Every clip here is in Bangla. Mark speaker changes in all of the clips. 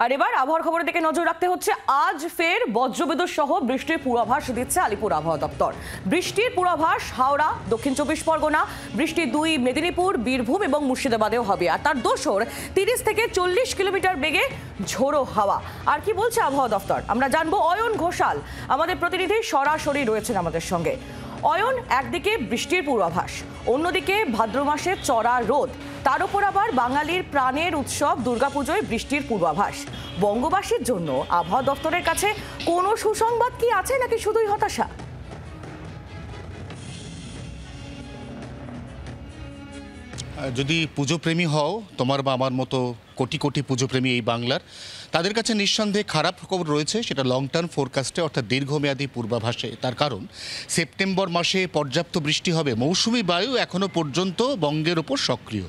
Speaker 1: আর এবার আবহাওয়ার খবরের দিকে নজর রাখতে হচ্ছে। আজ ফের বজ্রবিদ্যুৎ সহ বৃষ্টির পূর্বাভাস দিচ্ছে আলিপুর আবহাওয়া দপ্তর। বৃষ্টির পূর্বাভাস হাওড়া, দক্ষিণ চব্বিশ পরগনা, বৃষ্টি 2 মেদিনীপুর, বীরভূম এবং মুর্শিদাবাদেও হবে। আর তার দোসর 30 থেকে 40 কিলোমিটার বেগে ঝোড়ো হাওয়া। আর কি বলছে আবহাওয়া দপ্তর আমরা জানবো। অয়ন ঘোষাল আমাদের প্রতিনিধি সরাসরি রয়েছেন আমাদের সঙ্গে। অয়ন, একদিকে বৃষ্টির পূর্বাভাস, অন্যদিকে ভাদ্র মাসে চড়া রোদ, তার উপর আবার বাঙালির প্রাণের উৎসব দুর্গাপুজোয় বৃষ্টির পূর্বাভাস। বঙ্গবাসীর জন্য আবহাওয়া দপ্তরের কাছে কোনো সুসংবাদ কি আছে নাকি শুধুই হতাশা?
Speaker 2: যদি পুজোপ্রেমী হও, তোমার বা আমার মতো কোটি কোটি পুজোপ্রেমী এই বাংলার, তাদের কাছে নিঃসন্দেহে খারাপ খবর রয়েছে। সেটা লং টার্ম ফোরকাস্টে অর্থাৎ দীর্ঘমেয়াদী পূর্বাভাসে। তার কারণ সেপ্টেম্বর মাসে পর্যাপ্ত বৃষ্টি হবে। মৌসুমি বায়ু এখনও পর্যন্ত বঙ্গের ওপর সক্রিয়।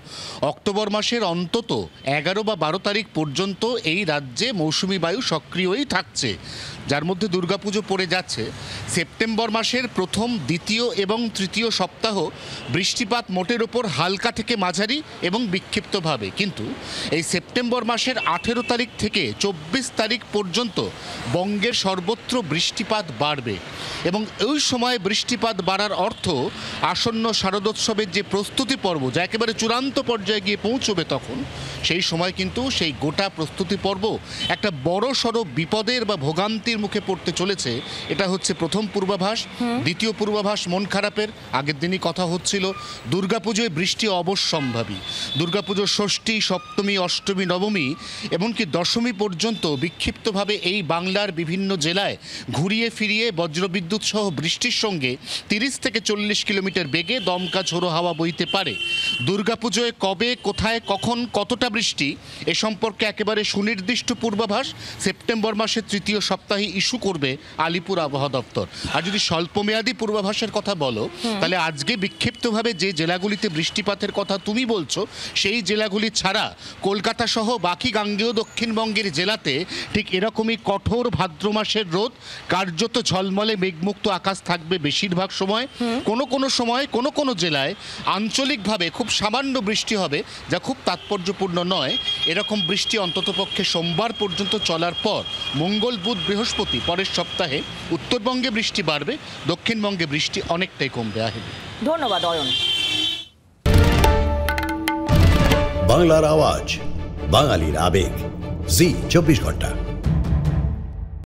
Speaker 2: অক্টোবর মাসের অন্তত 11 বা 12 তারিখ পর্যন্ত এই রাজ্যে মৌসুমি বায়ু সক্রিয়ই থাকছে, যার মধ্যে দুর্গাপুজো পড়ে যাচ্ছে। সেপ্টেম্বর মাসের প্রথম, দ্বিতীয় এবং তৃতীয় সপ্তাহ বৃষ্টিপাত মোটের ওপর হালকা থেকে মাঝারি এবং বিক্ষিপ্তভাবে। কিন্তু এই সেপ্টেম্বর মাসের 18 তারিখ থেকে 24 তারিখ পর্যন্ত বঙ্গের সর্বত্র বৃষ্টিপাত বাড়বে এবং ওই সময় বৃষ্টিপাত বাড়ার অর্থ আসন্ন শারদোৎসবের যে প্রস্তুতি পর্ব, যা একেবারে চূড়ান্ত পর্যায়ে গিয়ে পৌঁছবে, তখন সেই সময় কিন্তু সেই গোটা প্রস্তুতি পর্ব একটা বড় সড়ো বিপদের বা ভোগান্তির মুখে পড়তে চলেছে। এটা হচ্ছে প্রথম পূর্বাভাস। দ্বিতীয় পূর্বাভাস মন খারাপের। আগের দিনই কথা হচ্ছিল দুর্গাপুজোয় বৃষ্টি অবশ্যম্ভাবী। দুর্গাপুজোর ষষ্ঠী, সপ্তমী, অষ্টমী, নবমী এমনকি দশমী পর্যন্ত বিক্ষিপ্তভাবে এই বাংলার বিভিন্ন জেলায় ঘুরিয়ে ফিরিয়ে বজ্রবিদ্যুৎ সহ বৃষ্টির সঙ্গে 30 থেকে 40 কিলোমিটার বেগে দমকা ঝোড়ো হাওয়া বইতে পারে। দুর্গাপুজোয় কবে, কোথায়, কখন, কতটা বৃষ্টি এ সম্পর্কে একেবারে সুনির্দিষ্ট পূর্বাভাস সেপ্টেম্বর মাসের তৃতীয় সপ্তাহে ইস্যু করবে আলিপুর আবহাওয়া দপ্তর। আর যদি স্বল্পমেয়াদী পূর্বাভাসের কথা বলো, তাহলে আজকে বিক্ষিপ্তভাবে যে জেলাগুলিতে বৃষ্টিপাতের কথা তুমি বলছো, সেই জেলাগুলি ছাড়া কলকাতা সহ বাকি গাঙ্গেয় দক্ষিণবঙ্গের জেলাতে ঠিক এরকমই কঠোর ভাদ্র মাসের রোদ, কার্যত ঝলমলে মেঘমুক্ত আকাশ থাকবে বেশিরভাগ সময়। কোনো সময় কোনো জেলায় আঞ্চলিকভাবে খুব সামান্য বৃষ্টি হবে, যা খুব তাৎপর্যপূর্ণ নয়। এরকম বৃষ্টি অন্ততপক্ষে সোমবার পর্যন্ত চলার পর মঙ্গল, বুধ, বৃহস্পতি পরের সপ্তাহে উত্তরবঙ্গে বৃষ্টি বাড়বে, দক্ষিণবঙ্গে বৃষ্টি অনেকটাই কমবে।
Speaker 1: ধন্যবাদ অয়ন।
Speaker 3: বাংলার আওয়াজ, বাঙালির আবেগ, জি 24 ঘন্টা।